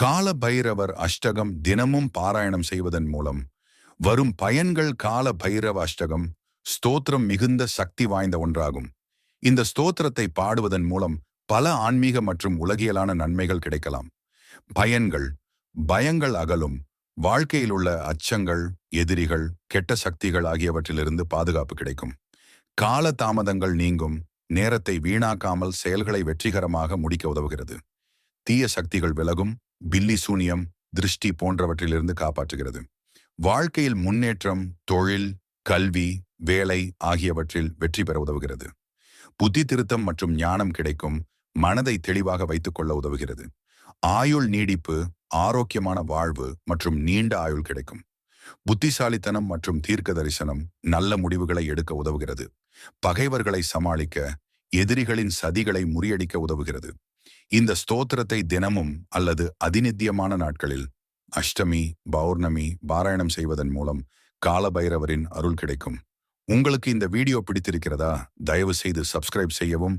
கால பைரவர் அஷ்டகம் தினமும் பாராயணம் செய்வதன் மூலம் வரும் பயன்கள். கால பைரவ அஷ்டகம் ஸ்தோத்திரம் மிகுந்த சக்தி வாய்ந்த ஒன்றாகும். இந்த ஸ்தோத்திரத்தை பாடுவதன் மூலம் பல ஆன்மீக மற்றும் உலகியலான நன்மைகள் கிடைக்கலாம். பயன்கள்: பயங்கள் அகலும், வாழ்க்கையில் உள்ள அச்சங்கள், எதிரிகள், கெட்ட சக்திகள் ஆகியவற்றிலிருந்து பாதுகாப்பு கிடைக்கும். கால தாமதங்கள் நீங்கும், நேரத்தை வீணாக்காமல் செயல்களை வெற்றிகரமாக முடிக்க உதவுகிறது. தீய சக்திகள் விலகும், பில்லி சூனியம், திருஷ்டி போன்றவற்றிலிருந்து காப்பாற்றுகிறது. வாழ்க்கையில் முன்னேற்றம், தொழில், கல்வி, வேலை ஆகியவற்றில் வெற்றி பெற உதவுகிறது. புத்தி திருத்தம் மற்றும் ஞானம் கிடைக்கும், மனதை தெளிவாக வைத்துக் கொள்ள உதவுகிறது. ஆயுள் நீடிப்பு, ஆரோக்கியமான வாழ்வு மற்றும் நீண்ட ஆயுள் கிடைக்கும். புத்திசாலித்தனம் மற்றும் தீர்க்க தரிசனம் நல்ல முடிவுகளை எடுக்க உதவுகிறது. பகைவர்களை சமாளிக்க, எதிரிகளின் சதிகளை முறியடிக்க உதவுகிறது. இந்த ஸ்தோத்திரத்தை தினமும் அல்லது அதிநித்தியமான நாட்களில் அஷ்டமி, பௌர்ணமி பாராயணம் செய்வதன் மூலம் கால பைரவரின் அருள் கிடைக்கும். உங்களுக்கு இந்த வீடியோ பிடித்திருக்கிறதா? தயவு செய்து சப்ஸ்கிரைப் செய்யவும்,